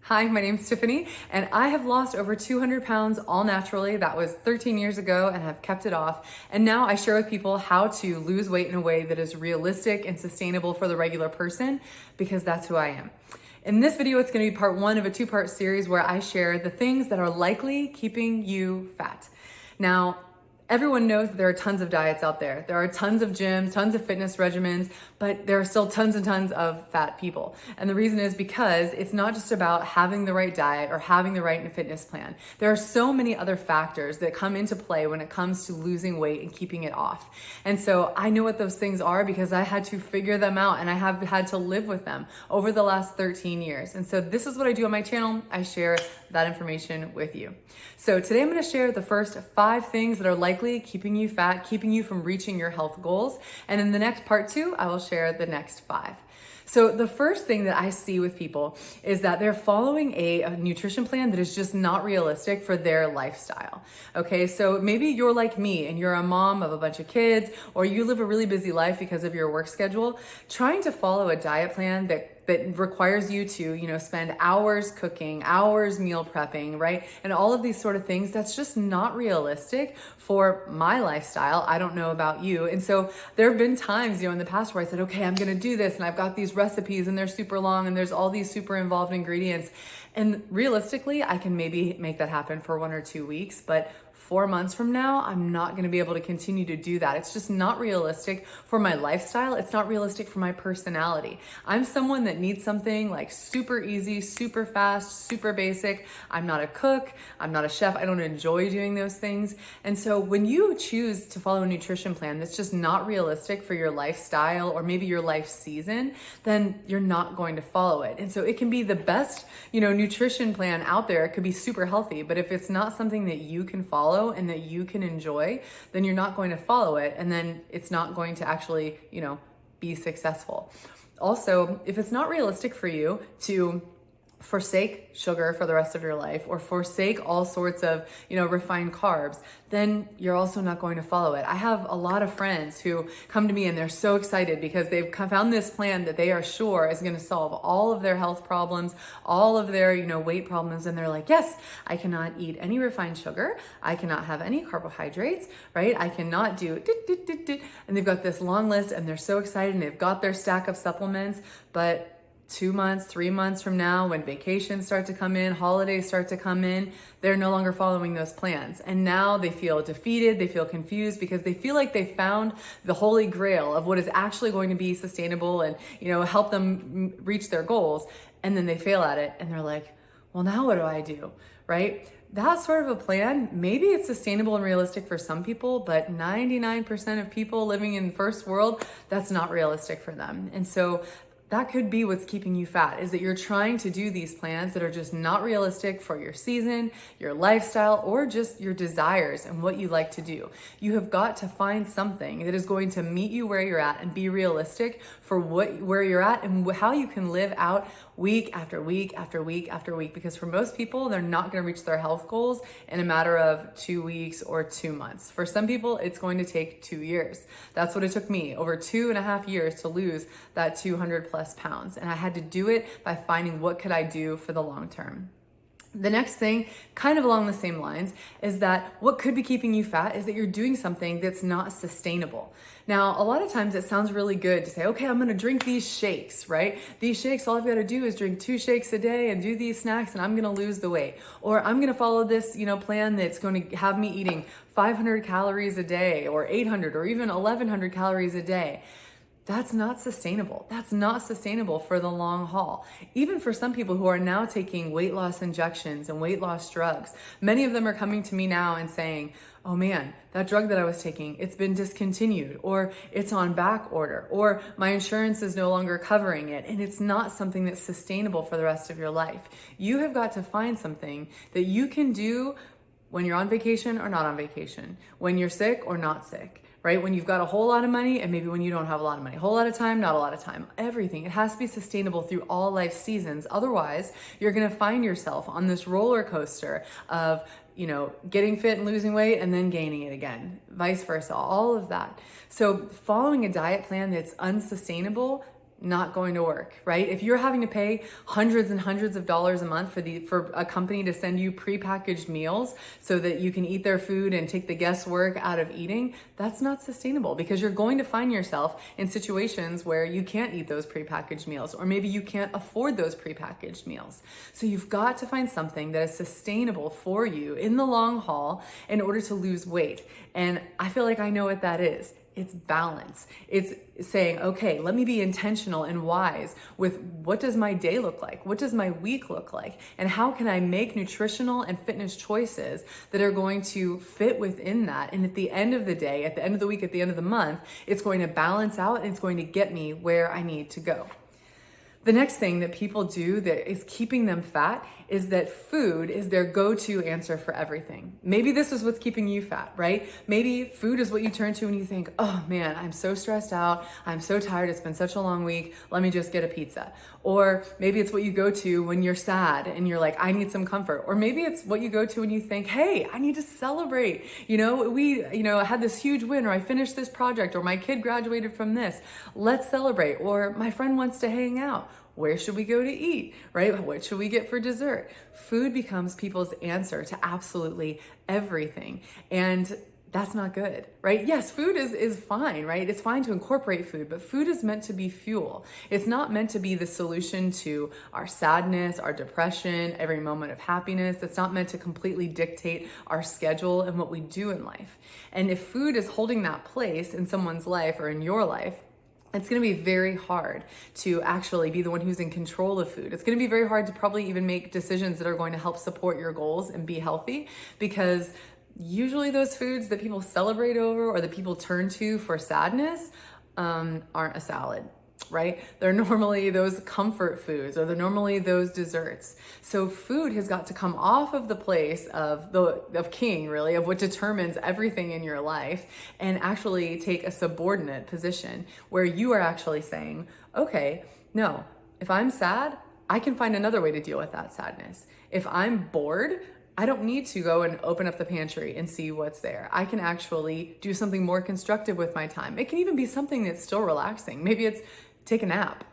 Hi, my name's Tiffany, and I have lost over 200 pounds all naturally. That was 13 years ago, and have kept it off. And now I share with people how to lose weight in a way that is realistic and sustainable for the regular person, because that's who I am. In this video, it's gonna be part one of a two-part series where I share the things that are likely keeping you fat. Now, everyone knows that there are tons of diets out there. There are tons of gyms, tons of fitness regimens, but there are still tons and tons of fat people. And the reason is because it's not just about having the right diet or having the right fitness plan. There are so many other factors that come into play when it comes to losing weight and keeping it off. And so I know what those things are because I had to figure them out and I have had to live with them over the last 13 years. And so this is what I do on my channel. I share that information with you. So today I'm going to share the first 5 things that are likely keeping you fat, keeping you from reaching your health goals. And in the next part 2, I will share the next 5. So the first thing that I see with people is that they're following a nutrition plan that is just not realistic for their lifestyle. Okay, so maybe you're like me and you're a mom of a bunch of kids, or you live a really busy life because of your work schedule. Trying to follow a diet plan that requires you to, spend hours cooking, hours meal prepping, right? And all of these sort of things, that's just not realistic for my lifestyle. I don't know about you. And so there have been times, in the past where I said, okay, I'm going to do this. And I've got these recipes and they're super long and there's all these super involved ingredients. And realistically, I can maybe make that happen for 1 or 2 weeks, but 4 months from now, I'm not going to be able to continue to do that. It's just not realistic for my lifestyle. It's not realistic for my personality. I'm someone that needs something like super easy, super fast, super basic. I'm not a cook. I'm not a chef. I don't enjoy doing those things. And so when you choose to follow a nutrition plan that's just not realistic for your lifestyle or maybe your life season, then you're not going to follow it. And so it can be the best, nutrition plan out there. It could be super healthy, but if it's not something that you can follow and that you can enjoy, then you're not going to follow it. And then it's not going to actually, be successful. Also, if it's not realistic for you to forsake sugar for the rest of your life or forsake all sorts of, refined carbs, then you're also not going to follow it. I have a lot of friends who come to me and they're so excited because they've found this plan that they are sure is going to solve all of their health problems, all of their, weight problems. And they're like, yes, I cannot eat any refined sugar. I cannot have any carbohydrates, right? I cannot do and they've got this long list and they're so excited and they've got their stack of supplements, but 2 months, 3 months from now, when vacations start to come in, holidays start to come in, they're no longer following those plans. And now they feel defeated, they feel confused because they feel like they found the holy grail of what is actually going to be sustainable and, help them reach their goals. And then they fail at it and they're like, well, now what do I do? Right? That sort of a plan, maybe it's sustainable and realistic for some people, but 99% of people living in first world, that's not realistic for them. And so that could be what's keeping you fat, is that you're trying to do these plans that are just not realistic for your season, your lifestyle, or just your desires and what you like to do. You have got to find something that is going to meet you where you're at and be realistic for where you're at and how you can live out week after week after week after week. Because for most people, they're not going to reach their health goals in a matter of 2 weeks or 2 months. For some people, it's going to take 2 years. That's what it took me, over 2.5 years to lose that 200 plus pounds. And I had to do it by finding what could I do for the long term. The next thing, kind of along the same lines, is that what could be keeping you fat is that you're doing something that's not sustainable. Now, a lot of times it sounds really good to say, okay, I'm gonna drink these shakes, right? These shakes, all I've gotta do is drink 2 shakes a day and do these snacks and I'm gonna lose the weight. Or I'm gonna follow this, plan that's gonna have me eating 500 calories a day or 800 or even 1100 calories a day. That's not sustainable. That's not sustainable for the long haul. Even for some people who are now taking weight loss injections and weight loss drugs, many of them are coming to me now and saying, oh man, that drug that I was taking, it's been discontinued, or it's on back order, or my insurance is no longer covering it, and it's not something that's sustainable for the rest of your life. You have got to find something that you can do when you're on vacation or not on vacation, when you're sick or not sick. Right? When you've got a whole lot of money and maybe when you don't have a lot of money, a whole lot of time, not a lot of time, everything. It has to be sustainable through all life seasons. Otherwise, you're going to find yourself on this roller coaster of, getting fit and losing weight and then gaining it again, vice versa, all of that. So following a diet plan that's unsustainable not going to work, right? If you're having to pay hundreds and hundreds of dollars a month for a company to send you prepackaged meals so that you can eat their food and take the guesswork out of eating, that's not sustainable, because you're going to find yourself in situations where you can't eat those prepackaged meals, or maybe you can't afford those prepackaged meals. So you've got to find something that is sustainable for you in the long haul in order to lose weight. And I feel like I know what that is. It's balance. It's saying, okay, let me be intentional and wise with what does my day look like? What does my week look like? And how can I make nutritional and fitness choices that are going to fit within that? And at the end of the day, at the end of the week, at the end of the month, it's going to balance out and it's going to get me where I need to go. The next thing that people do that is keeping them fat is that food is their go-to answer for everything. Maybe this is what's keeping you fat, right? Maybe food is what you turn to when you think, oh man, I'm so stressed out. I'm so tired. It's been such a long week. Let me just get a pizza. Or maybe it's what you go to when you're sad and you're like, I need some comfort. Or maybe it's what you go to when you think, hey, I need to celebrate. We had this huge win, or I finished this project, or my kid graduated from this. Let's celebrate. Or my friend wants to hang out. Where should we go to eat, right? What should we get for dessert? Food becomes people's answer to absolutely everything. And that's not good, right? Yes, food is fine, right? It's fine to incorporate food, but food is meant to be fuel. It's not meant to be the solution to our sadness, our depression, every moment of happiness. It's not meant to completely dictate our schedule and what we do in life. And if food is holding that place in someone's life or in your life, it's going to be very hard to actually be the one who's in control of food. It's going to be very hard to probably even make decisions that are going to help support your goals and be healthy, because usually those foods that people celebrate over or that people turn to for sadness aren't a salad, right? They're normally those comfort foods, or they're normally those desserts. So food has got to come off of the place of king, really, of what determines everything in your life, and actually take a subordinate position where you are actually saying, okay, no, if I'm sad, I can find another way to deal with that sadness. If I'm bored, I don't need to go and open up the pantry and see what's there. I can actually do something more constructive with my time. It can even be something that's still relaxing. Maybe it's take a nap,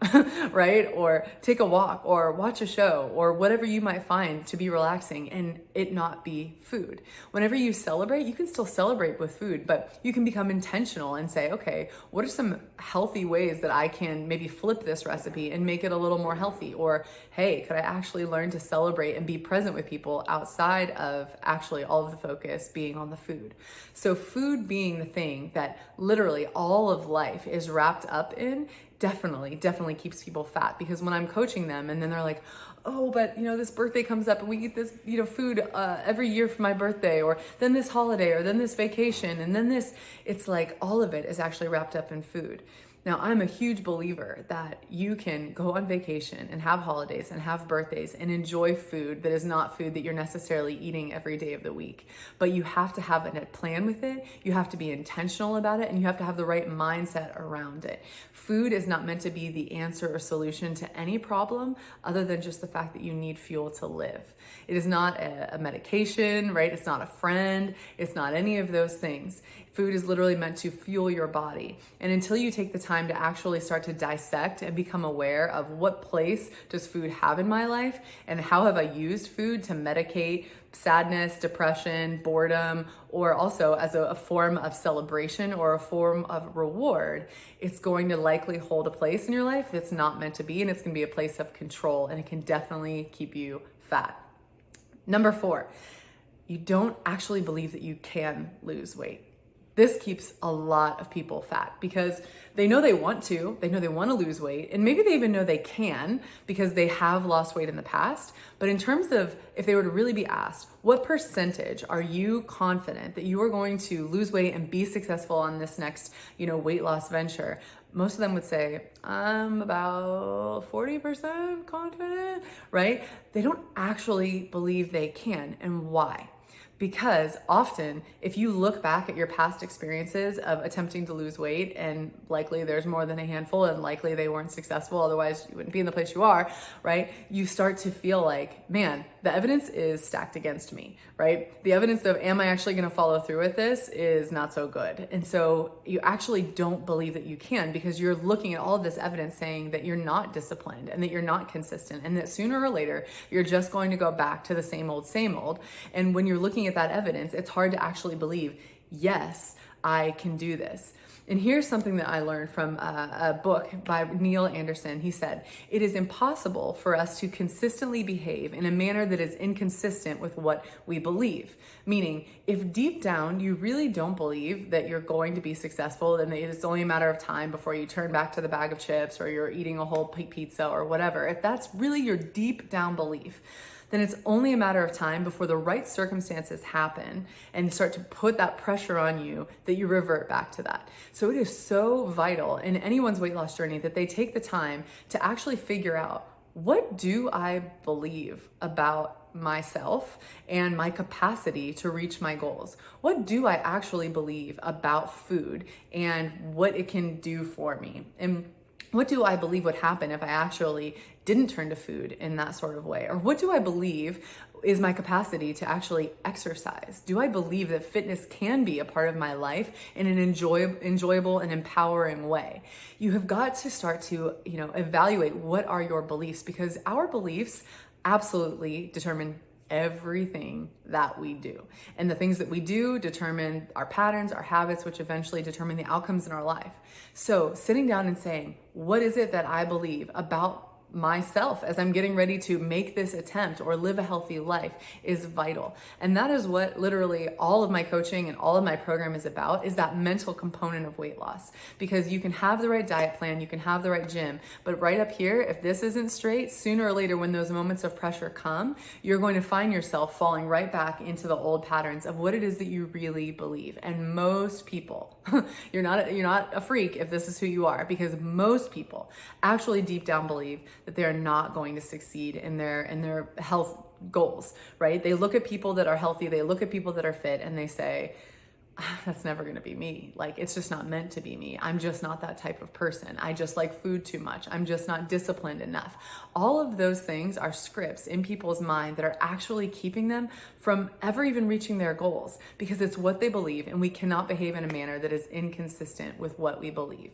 right? Or take a walk, or watch a show, or whatever you might find to be relaxing, and it not be food. Whenever you celebrate, you can still celebrate with food, but you can become intentional and say, okay, what are some healthy ways that I can maybe flip this recipe and make it a little more healthy? Or, hey, could I actually learn to celebrate and be present with people outside of actually all of the focus being on the food? So food being the thing that literally all of life is wrapped up in definitely keeps people fat. Because when I'm coaching them and then they're like, oh, but this birthday comes up and we eat this food every year for my birthday, or then this holiday, or then this vacation, and then this, it's like all of it is actually wrapped up in food. Now, I'm a huge believer that you can go on vacation and have holidays and have birthdays and enjoy food that is not food that you're necessarily eating every day of the week. But you have to have a plan with it. You have to be intentional about it, and you have to have the right mindset around it. Food is not meant to be the answer or solution to any problem other than just the fact that you need fuel to live. It is not a medication, right? It's not a friend. It's not any of those things. Food is literally meant to fuel your body. And until you take the time to actually start to dissect and become aware of what place does food have in my life, and how have I used food to medicate sadness, depression, boredom, or also as a form of celebration or a form of reward, it's going to likely hold a place in your life that's not meant to be, and it's going to be a place of control, and it can definitely keep you fat. Number 4, you don't actually believe that you can lose weight. This keeps a lot of people fat because they know they want to, lose weight, and maybe they even know they can because they have lost weight in the past. But in terms of if they were to really be asked, what percentage are you confident that you are going to lose weight and be successful on this next, weight loss venture? Most of them would say, I'm about 40% confident, right? They don't actually believe they can. And why? Because often, if you look back at your past experiences of attempting to lose weight, and likely there's more than a handful, and likely they weren't successful, otherwise you wouldn't be in the place you are, right? You start to feel like, man, the evidence is stacked against me, right? The evidence of, am I actually gonna follow through with this, is not so good. And so you actually don't believe that you can, because you're looking at all of this evidence saying that you're not disciplined and that you're not consistent, and that sooner or later, you're just going to go back to the same old, same old. And when you're looking at that evidence, it's hard to actually believe, yes, I can do this. And here's something that I learned from a book by Neil Anderson. He said, it is impossible for us to consistently behave in a manner that is inconsistent with what we believe. Meaning, if deep down you really don't believe that you're going to be successful, then it's only a matter of time before you turn back to the bag of chips or you're eating a whole pizza or whatever, if that's really your deep down belief, then it's only a matter of time before the right circumstances happen and start to put that pressure on you that you revert back to that. So it is so vital in anyone's weight loss journey that they take the time to actually figure out, what do I believe about myself and my capacity to reach my goals? What do I actually believe about food and what it can do for me? And what do I believe would happen if I actually didn't turn to food in that sort of way? Or what do I believe is my capacity to actually exercise? Do I believe that fitness can be a part of my life in an enjoyable and empowering way? You have got to start to, evaluate what are your beliefs, because our beliefs absolutely determine everything that we do. And the things that we do determine our patterns, our habits, which eventually determine the outcomes in our life. So sitting down and saying, what is it that I believe about myself as I'm getting ready to make this attempt or live a healthy life is vital. And that is what literally all of my coaching and all of my program is about, is that mental component of weight loss. Because you can have the right diet plan, you can have the right gym, but right up here, if this isn't straight, sooner or later when those moments of pressure come, you're going to find yourself falling right back into the old patterns of what it is that you really believe. And most people, you're not a freak if this is who you are, because most people actually deep down believe that they're not going to succeed in their health goals, right? They look at people that are healthy, they look at people that are fit, and they say, that's never going to be me. Like, it's just not meant to be me. I'm just not that type of person. I just like food too much. I'm just not disciplined enough. All of those things are scripts in people's mind that are actually keeping them from ever even reaching their goals, because it's what they believe, and we cannot behave in a manner that is inconsistent with what we believe.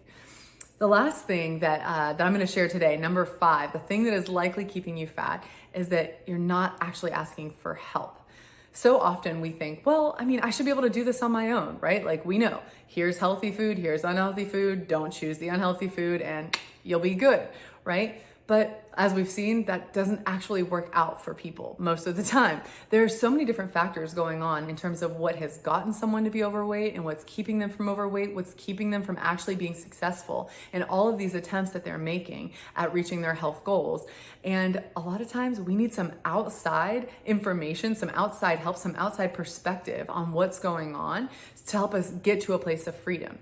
The last thing that I'm going to share today, number 5, the thing that is likely keeping you fat, is that you're not actually asking for help. So often we think, well, I should be able to do this on my own, right? Like, we know, here's healthy food, here's unhealthy food, don't choose the unhealthy food and you'll be good, right? But as we've seen, that doesn't actually work out for people most of the time. There are so many different factors going on in terms of what has gotten someone to be overweight and what's keeping them from overweight, what's keeping them from actually being successful in all of these attempts that they're making at reaching their health goals. And a lot of times we need some outside information, some outside help, some outside perspective on what's going on to help us get to a place of freedom.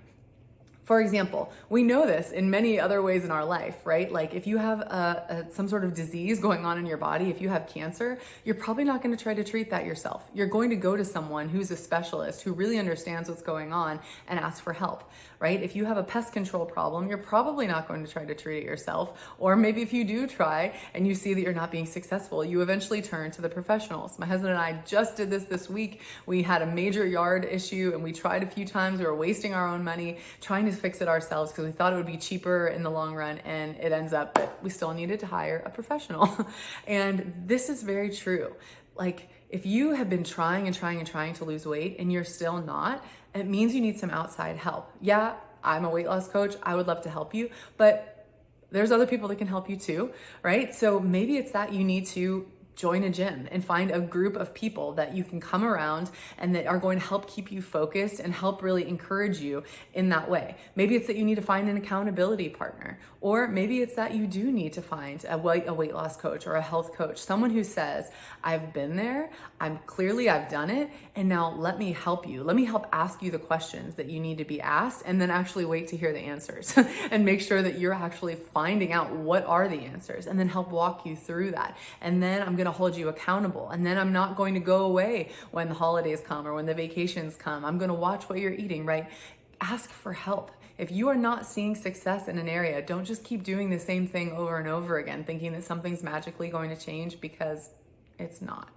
For example, we know this in many other ways in our life, right? Like, if you have some sort of disease going on in your body, if you have cancer, you're probably not going to try to treat that yourself. You're going to go to someone who's a specialist who really understands what's going on and ask for help, right? If you have a pest control problem, you're probably not going to try to treat it yourself. Or maybe if you do try and you see that you're not being successful, you eventually turn to the professionals. My husband and I just did this week. We had a major yard issue and we tried a few times. We were wasting our own money trying to fix it ourselves because we thought it would be cheaper in the long run, and it ends up that we still needed to hire a professional. And this is very true. Like, if you have been trying to lose weight and you're still not, it means you need some outside help. Yeah, I'm a weight loss coach. I would love to help you, but there's other people that can help you too, right? So maybe it's that you need to join a gym and find a group of people that you can come around and that are going to help keep you focused and help really encourage you in that way. Maybe it's that you need to find an accountability partner, or maybe it's that you do need to find a weight loss coach or a health coach, someone who says, I've been there, I've done it, and now let me help you. Let me help ask you the questions that you need to be asked, and then actually wait to hear the answers and make sure that you're actually finding out what are the answers, and then help walk you through that. And then I'm going going to hold you accountable. And then I'm not going to go away when the holidays come or when the vacations come. I'm going to watch what you're eating, right? Ask for help. If you are not seeing success in an area, don't just keep doing the same thing over and over again, thinking that something's magically going to change, because it's not,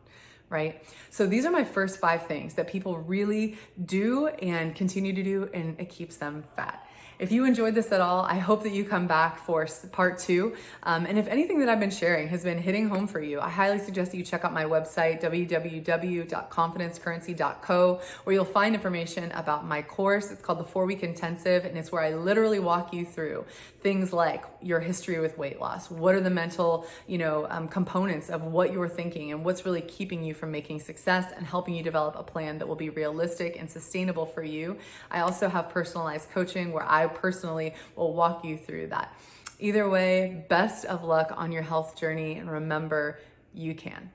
right? So these are my first 5 things that people really do and continue to do, and it keeps them fat. If you enjoyed this at all, I hope that you come back for part 2. And if anything that I've been sharing has been hitting home for you, I highly suggest that you check out my website, www.confidencecurrency.co, where you'll find information about my course. It's called the 4-Week Intensive, and it's where I literally walk you through things like your history with weight loss. What are the mental, components of what you're thinking and what's really keeping you from making success, and helping you develop a plan that will be realistic and sustainable for you. I also have personalized coaching where I personally will walk you through that. Either way, best of luck on your health journey, and remember, you can.